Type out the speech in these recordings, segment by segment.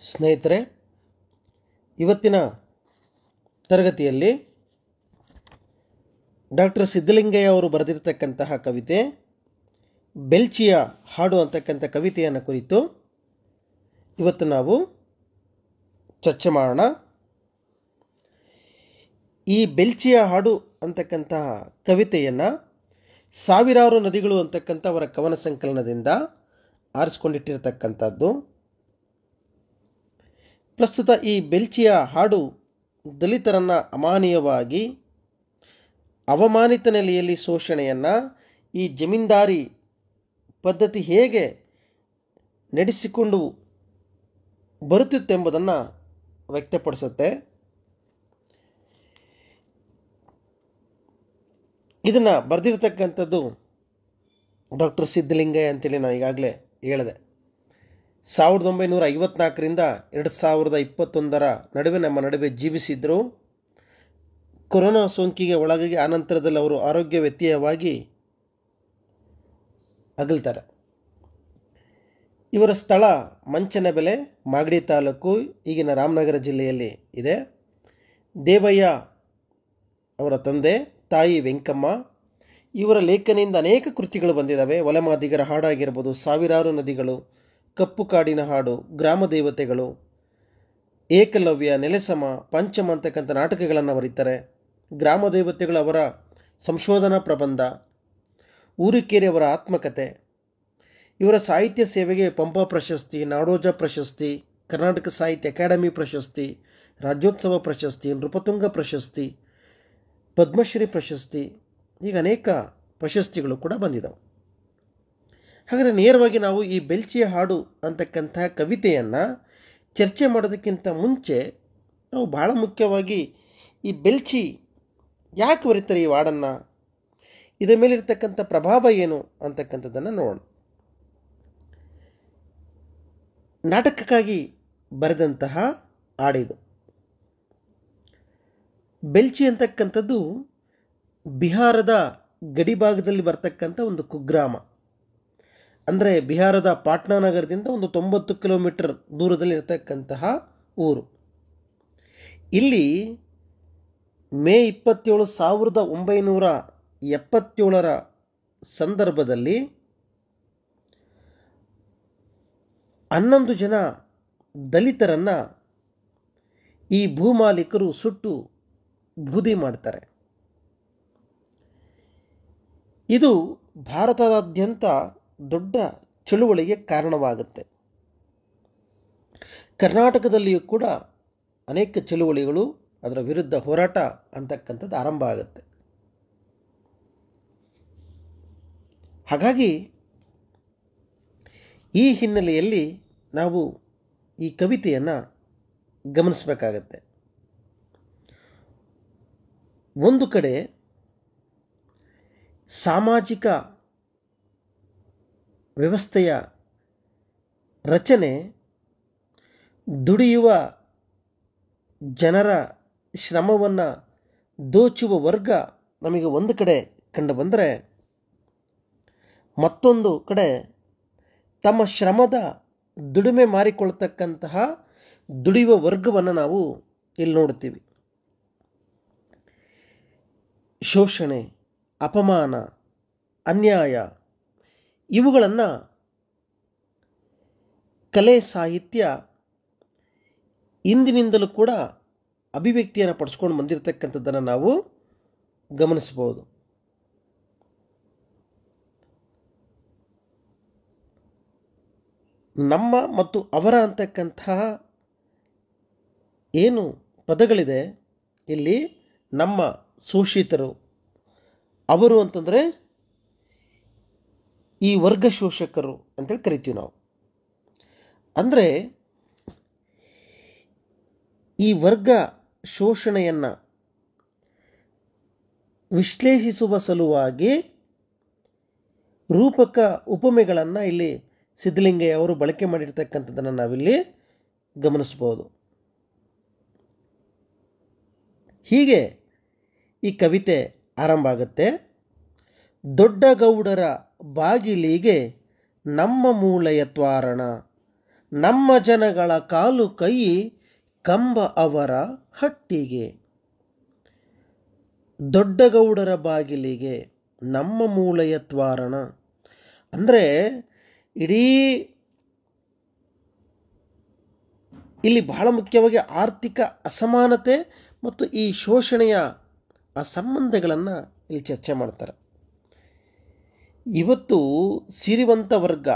ಸ್ನೇಹಿತರೆ, ಇವತ್ತಿನ ತರಗತಿಯಲ್ಲಿ ಡಾಕ್ಟರ್ ಸಿದ್ಧಲಿಂಗಯ್ಯ ಅವರು ಬರೆದಿರತಕ್ಕಂತಹ ಕವಿತೆ ಬೆಲ್ಚಿಯ ಹಾಡು ಅಂತಕ್ಕಂಥ ಕವಿತೆಯನ್ನು ಕುರಿತು ಇವತ್ತು ನಾವು ಚರ್ಚೆ ಮಾಡೋಣ. ಈ ಬೆಲ್ಚಿಯ ಹಾಡು ಅಂತಕ್ಕಂತಹ ಕವಿತೆಯನ್ನು ಸಾವಿರಾರು ನದಿಗಳು ಅಂತಕ್ಕಂಥ ಅವರ ಕವನ ಸಂಕಲನದಿಂದ ಆರಿಸ್ಕೊಂಡಿಟ್ಟಿರತಕ್ಕಂಥದ್ದು. ಪ್ರಸ್ತುತ ಈ ಬೆಲ್ಚಿಯ ಹಾಡು ದಲಿತರನ್ನು ಅಮಾನೀಯವಾಗಿ ಅವಮಾನಿತ ನೆಲೆಯಲ್ಲಿ ಶೋಷಣೆಯನ್ನು ಈ ಜಮೀನ್ದಾರಿ ಪದ್ಧತಿ ಹೇಗೆ ನಡೆಸಿಕೊಂಡು ಬರುತ್ತಿತ್ತೆಂಬುದನ್ನು ವ್ಯಕ್ತಪಡಿಸುತ್ತೆ. ಇದನ್ನು ಬರೆದಿರತಕ್ಕಂಥದ್ದು ಡಾಕ್ಟರ್ ಸಿದ್ಧಲಿಂಗಯ್ಯ ಅಂತೇಳಿ ನಾನು ಈಗಾಗಲೇ ಹೇಳಿದೆ. 1954ರಿಂದ 2021 ನಡುವೆ ನಮ್ಮ ನಡುವೆ ಜೀವಿಸಿದ್ರು. ಕೊರೋನಾ ಸೋಂಕಿಗೆ ಒಳಗಾಗಿ ಆನಂತರದಲ್ಲಿ ಅವರು ಆರೋಗ್ಯ ವ್ಯತ್ಯಯವಾಗಿ ಅಗಲ್ತಾರೆ. ಇವರ ಸ್ಥಳ ಮಂಚನಬೆಲೆ, ಮಾಗಡಿ ತಾಲೂಕು, ಈಗಿನ ರಾಮನಗರ ಜಿಲ್ಲೆಯಲ್ಲಿ ಇದೆ. ದೇವಯ್ಯ ಅವರ ತಂದೆ, ತಾಯಿ ವೆಂಕಮ್ಮ. ಇವರ ಲೇಖನಿಯಿಂದ ಅನೇಕ ಕೃತಿಗಳು ಬಂದಿದ್ದಾವೆ. ಒಲೆಮಾದಿಗರ ಹಾಡಾಗಿರ್ಬೋದು, ಸಾವಿರಾರು ನದಿಗಳು, ಕಪ್ಪು ಕಾಡಿನ ಹಾಡು, ಗ್ರಾಮ ದೇವತೆಗಳು, ಏಕಲವ್ಯ, ನೆಲೆಸಮ, ಪಂಚಮ ಅಂತಕ್ಕಂಥ ನಾಟಕಗಳನ್ನು ಬರೀತಾರೆ. ಗ್ರಾಮ ದೇವತೆಗಳು ಅವರ ಸಂಶೋಧನಾ ಪ್ರಬಂಧ, ಊರಿಕೇರಿ ಅವರ ಆತ್ಮಕಥೆ. ಇವರ ಸಾಹಿತ್ಯ ಸೇವೆಗೆ ಪಂಪ ಪ್ರಶಸ್ತಿ, ನಾಡೋಜ ಪ್ರಶಸ್ತಿ, ಕರ್ನಾಟಕ ಸಾಹಿತ್ಯ ಅಕಾಡೆಮಿ ಪ್ರಶಸ್ತಿ, ರಾಜ್ಯೋತ್ಸವ ಪ್ರಶಸ್ತಿ, ನೃಪತುಂಗ ಪ್ರಶಸ್ತಿ, ಪದ್ಮಶ್ರೀ ಪ್ರಶಸ್ತಿ, ಈಗ ಅನೇಕ ಪ್ರಶಸ್ತಿಗಳು ಕೂಡ ಬಂದಿದ್ದಾವೆ. ಹಾಗಾದರೆ ನೇರವಾಗಿ ನಾವು ಈ ಬೆಲ್ಚಿಯ ಹಾಡು ಅಂತಕ್ಕಂಥ ಕವಿತೆಯನ್ನು ಚರ್ಚೆ ಮಾಡೋದಕ್ಕಿಂತ ಮುಂಚೆ ನಾವು ಬಹಳ ಮುಖ್ಯವಾಗಿ ಈ ಬೆಲ್ಚಿ ಯಾಕೆ ಬರೀತಾರೆ ಈ ಹಾಡನ್ನು, ಇದರ ಮೇಲಿರ್ತಕ್ಕಂಥ ಪ್ರಭಾವ ಏನು ಅಂತಕ್ಕಂಥದ್ದನ್ನು ನೋಡೋಣ. ನಾಟಕಕ್ಕಾಗಿ ಬರೆದಂತಹ ಹಾಡಿದು. ಬೆಲ್ಚಿ ಅಂತಕ್ಕಂಥದ್ದು ಬಿಹಾರದ ಗಡಿಭಾಗದಲ್ಲಿ ಬರ್ತಕ್ಕಂಥ ಒಂದು ಕುಗ್ರಾಮ. ಅಂದರೆ ಬಿಹಾರದ ಪಾಟ್ನಾ ನಗರದಿಂದ ಒಂದು 90 ಕಿಲೋಮೀಟರ್ ದೂರದಲ್ಲಿ ಇರತಕ್ಕಂತಹ ಊರು. ಇಲ್ಲಿ ಮೇ 27, 1977 ಸಂದರ್ಭದಲ್ಲಿ 11 ಜನ ದಲಿತರನ್ನು ಈ ಭೂಮಾಲೀಕರು ಸುಟ್ಟು ಬೂದಿ ಮಾಡ್ತಾರೆ. ಇದು ಭಾರತದಾದ್ಯಂತ ದೊಡ್ಡ ಚಳುವಳಿಗೆ ಕಾರಣವಾಗುತ್ತೆ. ಕರ್ನಾಟಕದಲ್ಲಿಯೂ ಕೂಡ ಅನೇಕ ಚಳುವಳಿಗಳು, ಅದರ ವಿರುದ್ಧ ಹೋರಾಟ ಅಂತಕ್ಕಂಥದ್ದು ಆರಂಭ ಆಗುತ್ತೆ. ಹಾಗಾಗಿ ಈ ಹಿನ್ನೆಲೆಯಲ್ಲಿ ನಾವು ಈ ಕವಿತೆಯನ್ನು ಗಮನಿಸಬೇಕಾಗತ್ತೆ. ಒಂದು ಕಡೆ ಸಾಮಾಜಿಕ ವ್ಯವಸ್ಥೆಯ ರಚನೆ, ದುಡಿಯುವ ಜನರ ಶ್ರಮವನ್ನು ದೋಚುವ ವರ್ಗ ನಮಗೆ ಒಂದು ಕಡೆ ಕಂಡು ಬಂದರೆ, ಮತ್ತೊಂದು ಕಡೆ ತಮ್ಮ ಶ್ರಮದ ದುಡಿಮೆ ಮಾರಿಕೊಳ್ತಕ್ಕಂತಹ ದುಡಿಯುವ ವರ್ಗವನ್ನು ನಾವು ಇಲ್ಲಿ ನೋಡ್ತೀವಿ. ಶೋಷಣೆ, ಅಪಮಾನ, ಅನ್ಯಾಯ ಇವುಗಳನ್ನು ಕಲೆ, ಸಾಹಿತ್ಯ ಇಂದಿನಿಂದಲೂ ಕೂಡ ಅಭಿವ್ಯಕ್ತಿಯನ್ನು ಪಡಿಸ್ಕೊಂಡು ಬಂದಿರತಕ್ಕಂಥದ್ದನ್ನು ನಾವು ಗಮನಿಸ್ಬೋದು. ನಮ್ಮ ಮತ್ತು ಅವರ ಅಂತಕ್ಕಂತಹ ಏನು ಪದಗಳಿದೆ ಇಲ್ಲಿ, ನಮ್ಮ ಶೋಷಿತರು, ಅವರು ಅಂತಂದರೆ ಈ ವರ್ಗ ಶೋಷಕರು ಅಂತೇಳಿ ಕರಿತೀವಿ ನಾವು. ಅಂದರೆ ಈ ವರ್ಗ ಶೋಷಣೆಯನ್ನು ವಿಶ್ಲೇಷಿಸುವ ಸಲುವಾಗಿ ರೂಪಕ ಉಪಮೆಗಳನ್ನು ಇಲ್ಲಿ ಸಿದ್ಧಲಿಂಗಯ್ಯ ಅವರು ಬಳಕೆ ಮಾಡಿರ್ತಕ್ಕಂಥದ್ದನ್ನು ನಾವಿಲ್ಲಿ ಗಮನಿಸ್ಬೋದು. ಹೀಗೆ ಈ ಕವಿತೆ ಆರಂಭ ಆಗುತ್ತೆ. ದೊಡ್ಡ ಗೌಡರ ಬಾಗಿಲಿಗೆ ನಮ್ಮ ಮೂಳೆಯ ತ್ವಾರಣ, ನಮ್ಮ ಜನಗಳ ಕಾಲು ಕೈ ಕಂಬ ಅವರ ಹಟ್ಟಿಗೆ, ದೊಡ್ಡಗೌಡರ ಬಾಗಿಲಿಗೆ ನಮ್ಮ ಮೂಳೆಯ ತ್ವಾರಣ. ಅಂದರೆ ಇಡೀ ಇಲ್ಲಿ ಬಹಳ ಮುಖ್ಯವಾಗಿ ಆರ್ಥಿಕ ಅಸಮಾನತೆ ಮತ್ತು ಈ ಶೋಷಣೆಯ ಆ ಸಂಬಂಧಗಳನ್ನು ಇಲ್ಲಿ ಚರ್ಚೆ ಮಾಡ್ತಾರೆ. ಇವತ್ತು ಸಿರಿವಂತ ವರ್ಗ,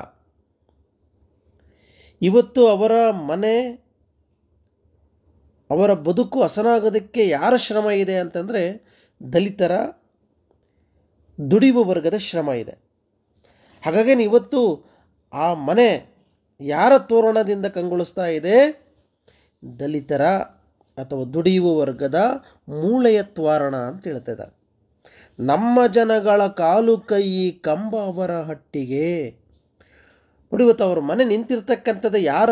ಇವತ್ತು ಅವರ ಮನೆ, ಅವರ ಬದುಕು ಹಸನಾಗೋದಕ್ಕೆ ಯಾರ ಶ್ರಮ ಇದೆ ಅಂತಂದರೆ ದಲಿತರ, ದುಡಿಯುವ ವರ್ಗದ ಶ್ರಮ ಇದೆ. ಹಾಗಾಗಿ ಇವತ್ತು ಆ ಮನೆ ಯಾರ ತೋರಣದಿಂದ ಕಂಗೊಳಿಸ್ತಾ ಇದೆ? ದಲಿತರ ಅಥವಾ ದುಡಿಯುವ ವರ್ಗದ ಮೂಳೆಯ ತ್ವಾರಣ ಅಂತ ಹೇಳ್ತಾ ಇದ್ದಾರೆ. ನಮ್ಮ ಜನಗಳ ಕಾಲು ಕೈ ಕಂಬ ಅವರ ಹಟ್ಟಿಗೆ. ನೋಡಿ, ಇವತ್ತು ಅವ್ರ ಮನೆ ನಿಂತಿರ್ತಕ್ಕಂಥದ್ದು ಯಾರ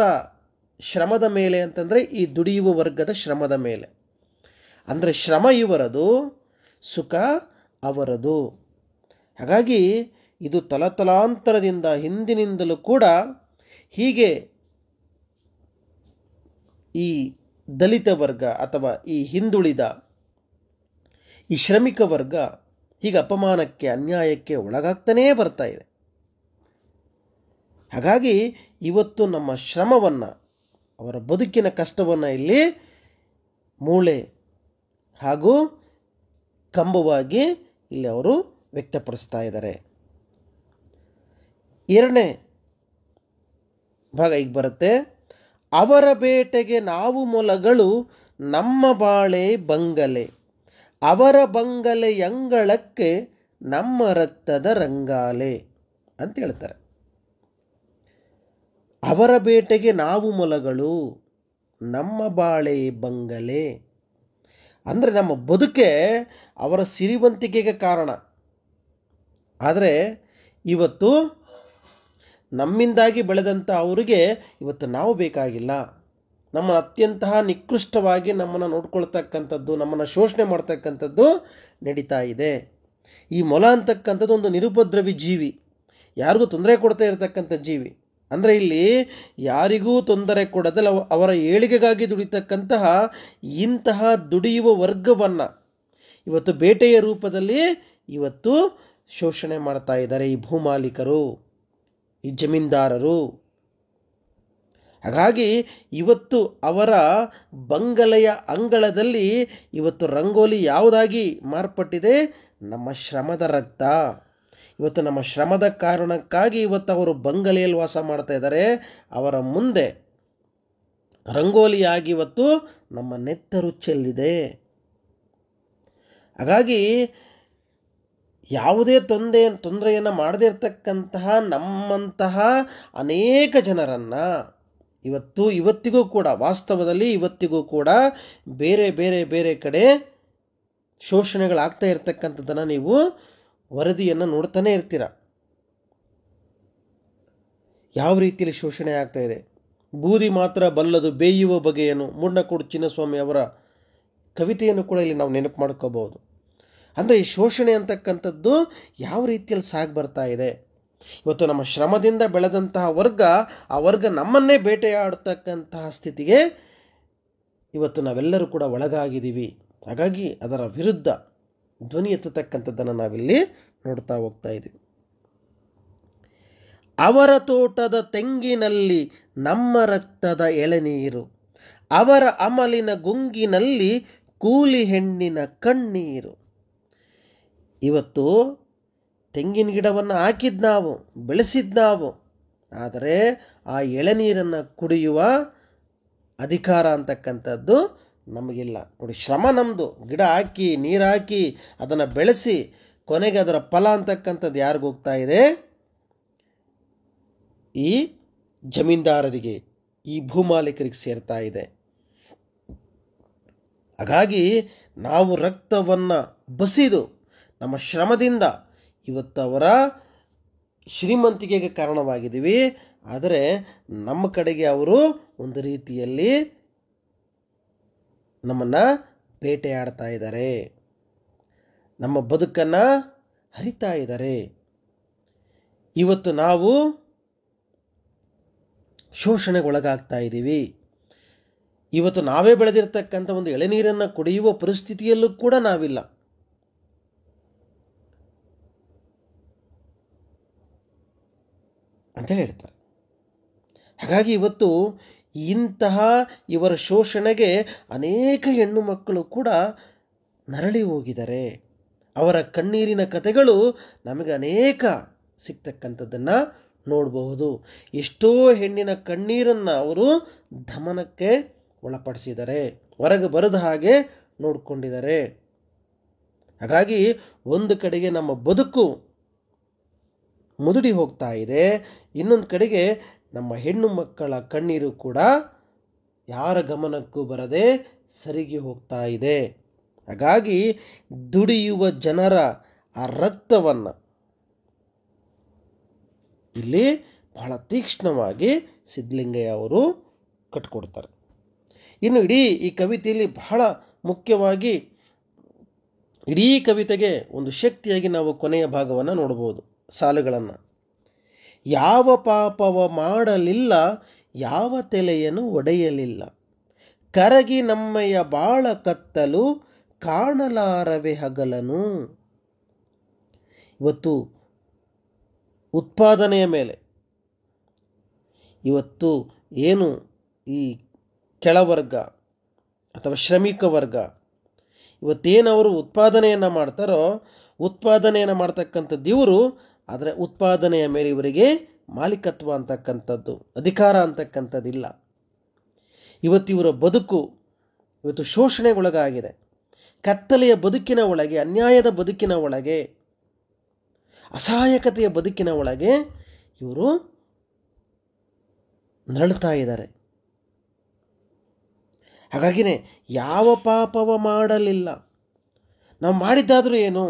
ಶ್ರಮದ ಮೇಲೆ ಅಂತಂದರೆ ಈ ದುಡಿಯುವ ವರ್ಗದ ಶ್ರಮದ ಮೇಲೆ. ಅಂದರೆ ಶ್ರಮ ಇವರದು, ಸುಖ ಅವರದು. ಹಾಗಾಗಿ ಇದು ತಲತಲಾಂತರದಿಂದ ಹಿಂದಿನಿಂದಲೂ ಕೂಡ ಹೀಗೆ ಈ ದಲಿತ ವರ್ಗ ಅಥವಾ ಈ ಹಿಂದುಳಿದ ಈ ಶ್ರಮಿಕ ವರ್ಗ ಹೀಗೆ ಅಪಮಾನಕ್ಕೆ, ಅನ್ಯಾಯಕ್ಕೆ ಒಳಗಾಗ್ತಾನೇ ಬರ್ತಾ ಇದೆ. ಹಾಗಾಗಿ ಇವತ್ತು ನಮ್ಮ ಶ್ರಮವನ್ನು, ಅವರ ಬದುಕಿನ ಕಷ್ಟವನ್ನು ಇಲ್ಲಿ ಮೂಳೆ ಹಾಗೂ ಕಂಬವಾಗಿ ಇಲ್ಲಿ ಅವರು ವ್ಯಕ್ತಪಡಿಸ್ತಾ ಇದ್ದಾರೆ. ಎರಡನೇ ಭಾಗ ಈಗ ಬರುತ್ತೆ. ಅವರ ಬೇಟೆಗೆ ನಾವು ಮೊಲಗಳು, ನಮ್ಮ ಬಾಳೆ ಬಂಗಲೆ, ಅವರ ಬಂಗಲೆ ಅಂಗಳಕ್ಕೆ ನಮ್ಮ ರಕ್ತದ ರಂಗಾಲೆ ಅಂತ ಹೇಳ್ತಾರೆ. ಅವರ ಬೇಟೆಗೆ ನಾವು ಮೊಲಗಳು, ನಮ್ಮ ಬಾಳೆ ಬಂಗಲೆ. ಅಂದರೆ ನಮ್ಮ ಬದುಕೆ ಅವರ ಸಿರಿವಂತಿಕೆಗೆ ಕಾರಣ. ಆದರೆ ಇವತ್ತು ನಮ್ಮಿಂದಾಗಿ ಬೆಳೆದಂಥ ಅವರಿಗೆ ಇವತ್ತು ನಾವು ಬೇಕಾಗಿಲ್ಲ. ನಮ್ಮ ಅತ್ಯಂತ ನಿಕೃಷ್ಟವಾಗಿ ನಮ್ಮನ್ನು ನೋಡ್ಕೊಳ್ತಕ್ಕಂಥದ್ದು, ನಮ್ಮನ್ನು ಶೋಷಣೆ ಮಾಡ್ತಕ್ಕಂಥದ್ದು ನಡೀತಾ ಇದೆ. ಈ ಮೊಲ ಅಂತಕ್ಕಂಥದ್ದು ಒಂದು ನಿರುಪದ್ರವಿ ಜೀವಿ, ಯಾರಿಗೂ ತೊಂದರೆ ಕೊಡ್ತಾ ಇರತಕ್ಕಂಥ ಜೀವಿ. ಅಂದರೆ ಇಲ್ಲಿ ಯಾರಿಗೂ ತೊಂದರೆ ಕೊಡದಲ್ಲ ಅವರ ಏಳಿಗೆಗಾಗಿ ದುಡಿತಕ್ಕಂತಹ ಇಂತಹ ದುಡಿಯುವ ವರ್ಗವನ್ನು ಇವತ್ತು ಬೇಟೆಯ ರೂಪದಲ್ಲಿ ಇವತ್ತು ಶೋಷಣೆ ಮಾಡ್ತಾ ಇದ್ದಾರೆ ಈ ಭೂಮಾಲೀಕರು, ಈ ಜಮೀನ್ದಾರರು. ಹಾಗಾಗಿ ಇವತ್ತು ಅವರ ಬಂಗಲೆಯ ಅಂಗಳದಲ್ಲಿ ಇವತ್ತು ರಂಗೋಲಿ ಯಾವುದಾಗಿ ಮಾರ್ಪಟ್ಟಿದೆ? ನಮ್ಮ ಶ್ರಮದ ರಕ್ತ. ಇವತ್ತು ನಮ್ಮ ಶ್ರಮದ ಕಾರಣಕ್ಕಾಗಿ ಇವತ್ತು ಅವರು ಬಂಗಲೆಯಲ್ಲಿ ವಾಸ ಮಾಡ್ತಾ ಇದ್ದಾರೆ. ಅವರ ಮುಂದೆ ರಂಗೋಲಿಯಾಗಿ ಇವತ್ತು ನಮ್ಮ ನೆತ್ತರು ಚೆಲ್ಲಿದೆ. ಹಾಗಾಗಿ ಯಾವುದೇ ತೊಂದರೆಯನ್ನು ಮಾಡದೇ ಇರತಕ್ಕಂತಹ ನಮ್ಮಂತಹ ಅನೇಕ ಜನರನ್ನು ಇವತ್ತಿಗೂ ಕೂಡ, ವಾಸ್ತವದಲ್ಲಿ ಇವತ್ತಿಗೂ ಕೂಡ ಬೇರೆ ಬೇರೆ ಬೇರೆ ಕಡೆ ಶೋಷಣೆಗಳಾಗ್ತಾ ಇರತಕ್ಕಂಥದ್ದನ್ನು ನೀವು ವರದಿಯನ್ನು ನೋಡ್ತಾನೆ ಇರ್ತೀರ. ಯಾವ ರೀತಿಯಲ್ಲಿ ಶೋಷಣೆ ಆಗ್ತಾ ಇದೆ. ಬೂದಿ ಮಾತ್ರ ಬಲ್ಲದು ಬೇಯುವ ಬಗೆಯನ್ನು, ಮೂಡ್ನಕೋಡು ಚಿನ್ನಸ್ವಾಮಿ ಅವರ ಕವಿತೆಯನ್ನು ಕೂಡ ಇಲ್ಲಿ ನಾವು ನೆನಪು ಮಾಡ್ಕೋಬಹುದು. ಅಂದರೆ ಈ ಶೋಷಣೆ ಅಂತಕ್ಕಂಥದ್ದು ಯಾವ ರೀತಿಯಲ್ಲಿ ಸಾಗಿ ಬರ್ತಾ ಇದೆ. ಇವತ್ತು ನಮ್ಮ ಶ್ರಮದಿಂದ ಬೆಳೆದಂತಹ ವರ್ಗ, ಆ ವರ್ಗ ನಮ್ಮನ್ನೇ ಬೇಟೆಯಾಡತಕ್ಕಂತಹ ಸ್ಥಿತಿಗೆ ಇವತ್ತು ನಾವೆಲ್ಲರೂ ಕೂಡ ಒಳಗಾಗಿದ್ದೀವಿ. ಹಾಗಾಗಿ ಅದರ ವಿರುದ್ಧ ಧ್ವನಿ ಎತ್ತತಕ್ಕಂಥದ್ದನ್ನು ನಾವಿಲ್ಲಿ ನೋಡ್ತಾ ಹೋಗ್ತಾ ಇದ್ದೀವಿ. ಅವರ ತೋಟದ ತೆಂಗಿನಲ್ಲಿ ನಮ್ಮ ರಕ್ತದ ಎಳೆನೀರು, ಅವರ ಅಮಲಿನ ಗುಂಗಿನಲ್ಲಿ ಕೂಲಿ ಹೆಣ್ಣಿನ ಕಣ್ಣೀರು. ಇವತ್ತು ತೆಂಗಿನ ಗಿಡವನ್ನು ಹಾಕಿದ್ದು ನಾವು, ಬೆಳೆಸಿದ್ದು ನಾವು, ಆದರೆ ಆ ಎಳೆನೀರನ್ನು ಕುಡಿಯುವ ಅಧಿಕಾರ ಅಂತಕ್ಕಂಥದ್ದು ನಮಗಿಲ್ಲ. ನೋಡಿ, ಶ್ರಮ ನಮ್ಮದು. ಗಿಡ ಹಾಕಿ, ನೀರು ಹಾಕಿ, ಅದನ್ನು ಬೆಳೆಸಿ, ಕೊನೆಗೆ ಅದರ ಫಲ ಅಂತಕ್ಕಂಥದ್ದು ಯಾರಿಗೂ ಹೋಗ್ತಾ ಇದೆ? ಈ ಜಮೀನ್ದಾರರಿಗೆ, ಈ ಭೂಮಾಲೀಕರಿಗೆ ಸೇರ್ತಾ ಇದೆ. ಹಾಗಾಗಿ ನಾವು ರಕ್ತವನ್ನು ಬಸಿದು ನಮ್ಮ ಶ್ರಮದಿಂದ ಇವತ್ತು ಅವರ ಶ್ರೀಮಂತಿಕೆಗೆ ಕಾರಣವಾಗಿದ್ದೀವಿ. ಆದರೆ ನಮ್ಮ ಕಡೆಗೆ ಅವರು ಒಂದು ರೀತಿಯಲ್ಲಿ ನಮ್ಮನ್ನು ಬೇಟೆಯಾಡ್ತಾ ಇದ್ದಾರೆ, ನಮ್ಮ ಬದುಕನ್ನು ಹರಿತಾ ಇದ್ದಾರೆ. ಇವತ್ತು ನಾವು ಶೋಷಣೆಗೊಳಗಾಗ್ತಾ ಇದ್ದೀವಿ. ಇವತ್ತು ನಾವೇ ಬೆಳೆದಿರ್ತಕ್ಕಂಥ ಒಂದು ಎಳೆನೀರನ್ನು ಕುಡಿಯುವ ಪರಿಸ್ಥಿತಿಯಲ್ಲೂ ಕೂಡ ನಾವಿಲ್ಲ. ಅಂತ ಹೇಳ್ತಾರೆ. ಹಾಗಾಗಿ ಇವತ್ತು ಇಂತಹ ಇವರ ಶೋಷಣೆಗೆ ಅನೇಕ ಹೆಣ್ಣು ಮಕ್ಕಳು ಕೂಡ ನರಳಿ ಹೋಗಿದ್ದಾರೆ. ಅವರ ಕಣ್ಣೀರಿನ ಕಥೆಗಳು ನಮಗೆ ಅನೇಕ ಸಿಗ್ತಕ್ಕಂಥದ್ದನ್ನು ನೋಡಬಹುದು. ಎಷ್ಟೋ ಹೆಣ್ಣಿನ ಕಣ್ಣೀರನ್ನು ಅವರು ದಮನಕ್ಕೆ ಒಳಪಡಿಸಿದ್ದಾರೆ, ಹೊರಗೆ ಬರದ ಹಾಗೆ ನೋಡಿಕೊಂಡಿದ್ದಾರೆ. ಹಾಗಾಗಿ ಒಂದು ಕಡೆಗೆ ನಮ್ಮ ಬದುಕು ಮುದುಡಿ ಹೋಗ್ತಾ ಇದೆ, ಇನ್ನೊಂದು ಕಡೆಗೆ ನಮ್ಮ ಹೆಣ್ಣು ಮಕ್ಕಳ ಕಣ್ಣೀರು ಕೂಡ ಯಾರ ಗಮನಕ್ಕೂ ಬರದೆ ಸರಿಗೆ ಹೋಗ್ತಾ ಇದೆ. ಹಾಗಾಗಿ ದುಡಿಯುವ ಜನರ ಆ ರಕ್ತವನ್ನು ಇಲ್ಲಿ ಬಹಳ ತೀಕ್ಷ್ಣವಾಗಿ ಸಿದ್ಧಲಿಂಗಯ್ಯ ಅವರು ಕಟ್ಕೊಡ್ತಾರೆ. ಇನ್ನು ಇಡೀ ಈ ಕವಿತೆಯಲ್ಲಿ ಬಹಳ ಮುಖ್ಯವಾಗಿ ಇಡೀ ಕವಿತೆಗೆ ಒಂದು ಶಕ್ತಿಯಾಗಿ ನಾವು ಕೊನೆಯ ಭಾಗವನ್ನು ನೋಡ್ಬೋದು, ಸಾಲುಗಳನ್ನು. ಯಾವ ಪಾಪವ ಮಾಡಲಿಲ್ಲ, ಯಾವ ತಲೆಯನ್ನು ಒಡೆಯಲಿಲ್ಲ, ಕರಗಿ ನಮ್ಮಯ್ಯ ಬಾಳ ಕತ್ತಲು, ಕಾಣಲಾರವೆ ಹಗಲನು. ಇವತ್ತು ಉತ್ಪಾದನೆಯ ಮೇಲೆ, ಇವತ್ತು ಏನು ಈ ಕೆಳವರ್ಗ ಅಥವಾ ಶ್ರಮಿಕ ವರ್ಗ ಇವತ್ತೇನವರು ಉತ್ಪಾದನೆಯನ್ನು ಮಾಡ್ತಾರೋ, ಉತ್ಪಾದನೆಯನ್ನು ಮಾಡ್ತಕ್ಕಂಥದ್ದು ಇವರು, ಆದರೆ ಉತ್ಪಾದನೆಯ ಮೇಲೆ ಇವರಿಗೆ ಮಾಲೀಕತ್ವ ಅಂತಕ್ಕಂಥದ್ದು, ಅಧಿಕಾರ ಅಂತಕ್ಕಂಥದ್ದಿಲ್ಲ. ಇವತ್ತಿವರ ಬದುಕು ಇವತ್ತು ಶೋಷಣೆಗೊಳಗಾಗಿದೆ. ಕತ್ತಲೆಯ ಬದುಕಿನ ಒಳಗೆ, ಅನ್ಯಾಯದ ಬದುಕಿನ ಒಳಗೆ, ಅಸಹಾಯಕತೆಯ ಬದುಕಿನ ಒಳಗೆ ಇವರು ನರಳುತ್ತಾ ಇದ್ದಾರೆ. ಹಾಗಾಗಿನೇ ಯಾವ ಪಾಪವ ಮಾಡಲಿಲ್ಲ, ನಾವು ಮಾಡಿದ್ದಾದರೂ ಏನು,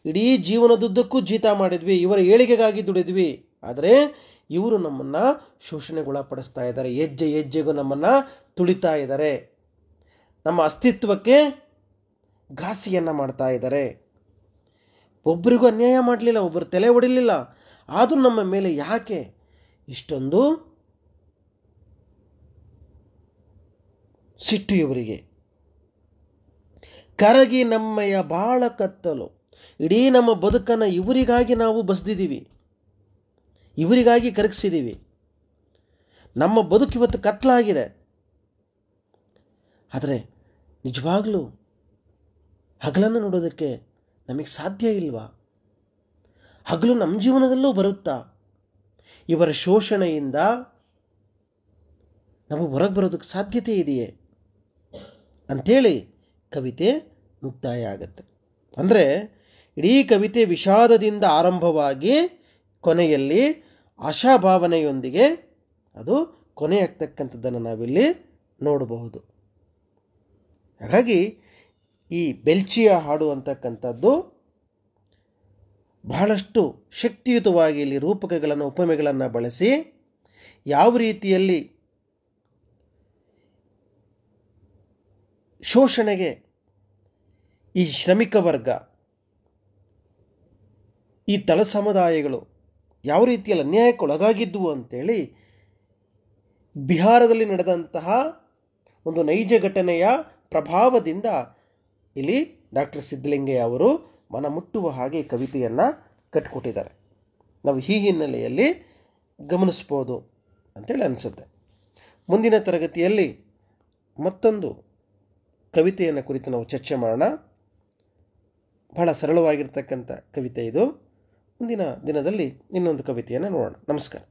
ಇಡೀ ಜೀವನದುದ್ದಕ್ಕೂ ಜೀತ ಮಾಡಿದ್ವಿ, ಇವರ ಏಳಿಗೆಗಾಗಿ ದುಡಿದ್ವಿ, ಆದರೆ ಇವರು ನಮ್ಮನ್ನು ಶೋಷಣೆಗೊಳಪಡಿಸ್ತಾ ಇದ್ದಾರೆ, ಹೆಜ್ಜೆ ಹೆಜ್ಜೆಗೂ ನಮ್ಮನ್ನು ತುಳಿತಾ ಇದ್ದಾರೆ, ನಮ್ಮ ಅಸ್ತಿತ್ವಕ್ಕೆ ಘಾಸಿಯನ್ನು ಮಾಡ್ತಾ ಇದ್ದಾರೆ. ಒಬ್ಬರಿಗೂ ಅನ್ಯಾಯ ಮಾಡಲಿಲ್ಲ, ಒಬ್ಬರು ತಲೆ ಹೊಡಿಲಿಲ್ಲ, ಆದರೂ ನಮ್ಮ ಮೇಲೆ ಯಾಕೆ ಇಷ್ಟೊಂದು ಸಿಟ್ಟು ಇವರಿಗೆ? ಕರಗಿ ನಮ್ಮಯ್ಯ ಬಾಳ ಕತ್ತಲು, ಇಡೀ ನಮ್ಮ ಬದುಕನ್ನು ಇವರಿಗಾಗಿ ನಾವು ಬಸ್ದಿದ್ದೀವಿ, ಇವರಿಗಾಗಿ ಕರಗಿಸಿದ್ದೀವಿ. ನಮ್ಮ ಬದುಕು ಇವತ್ತು ಕತ್ತಲಾಗಿದೆ. ಆದರೆ ನಿಜವಾಗ್ಲೂ ಹಗಲನ್ನು ನೋಡೋದಕ್ಕೆ ನಮಗೆ ಸಾಧ್ಯ ಇಲ್ವಾ? ಹಗಲು ನಮ್ಮ ಜೀವನದಲ್ಲೂ ಬರುತ್ತಾ? ಇವರ ಶೋಷಣೆಯಿಂದ ನಾವು ಹೊರಗೆ ಬರೋದಕ್ಕೆ ಸಾಧ್ಯತೆ ಇದೆಯೇ ಅಂಥೇಳಿ ಕವಿತೆ ಮುಕ್ತಾಯ ಆಗುತ್ತೆ. ಅಂದರೆ ಇಡೀ ಕವಿತೆ ವಿಷಾದದಿಂದ ಆರಂಭವಾಗಿ ಕೊನೆಯಲ್ಲಿ ಆಶಾಭಾವನೆಯೊಂದಿಗೆ ಅದು ಕೊನೆಯಾಗ್ತಕ್ಕಂಥದ್ದನ್ನು ನಾವಿಲ್ಲಿ ನೋಡಬಹುದು. ಹಾಗಾಗಿ ಈ ಬೆಲ್ಚಿಯ ಹಾಡು ಅಂತಕ್ಕಂಥದ್ದು ಬಹಳಷ್ಟು ಶಕ್ತಿಯುತವಾಗಿ ಇಲ್ಲಿ ರೂಪಕಗಳನ್ನು, ಉಪಮೆಗಳನ್ನು ಬಳಸಿ ಯಾವ ರೀತಿಯಲ್ಲಿ ಶೋಷಣೆಗೆ ಈ ಶ್ರಮಿಕ ವರ್ಗ, ಈ ತಳ ಸಮುದಾಯಗಳು ಯಾವ ರೀತಿಯಲ್ಲಿ ಅನ್ಯಾಯಕ್ಕೊಳಗಾಗಿದ್ವು ಅಂತೇಳಿ ಬಿಹಾರದಲ್ಲಿ ನಡೆದಂತಹ ಒಂದು ನೈಜ ಘಟನೆಯ ಪ್ರಭಾವದಿಂದ ಇಲ್ಲಿ ಡಾಕ್ಟರ್ ಸಿದ್ಧಲಿಂಗಯ್ಯ ಅವರು ಮನಮುಟ್ಟುವ ಹಾಗೆ ಕವಿತೆಯನ್ನು ಕಟ್ಟಿಕೊಟ್ಟಿದ್ದಾರೆ. ನಾವು ಈ ಹಿನ್ನೆಲೆಯಲ್ಲಿ ಗಮನಿಸ್ಬೋದು ಅಂತೇಳಿ ಅನಿಸುತ್ತೆ. ಮುಂದಿನ ತರಗತಿಯಲ್ಲಿ ಮತ್ತೊಂದು ಕವಿತೆಯನ್ನು ಕುರಿತು ನಾವು ಚರ್ಚೆ ಮಾಡೋಣ. ಬಹಳ ಸರಳವಾಗಿರ್ತಕ್ಕಂಥ ಕವಿತೆ ಇದು. ಮುಂದಿನ ದಿನದಲ್ಲಿ ಇನ್ನೊಂದು ಕವಿತೆಯನ್ನು ನೋಡೋಣ. ನಮಸ್ಕಾರ.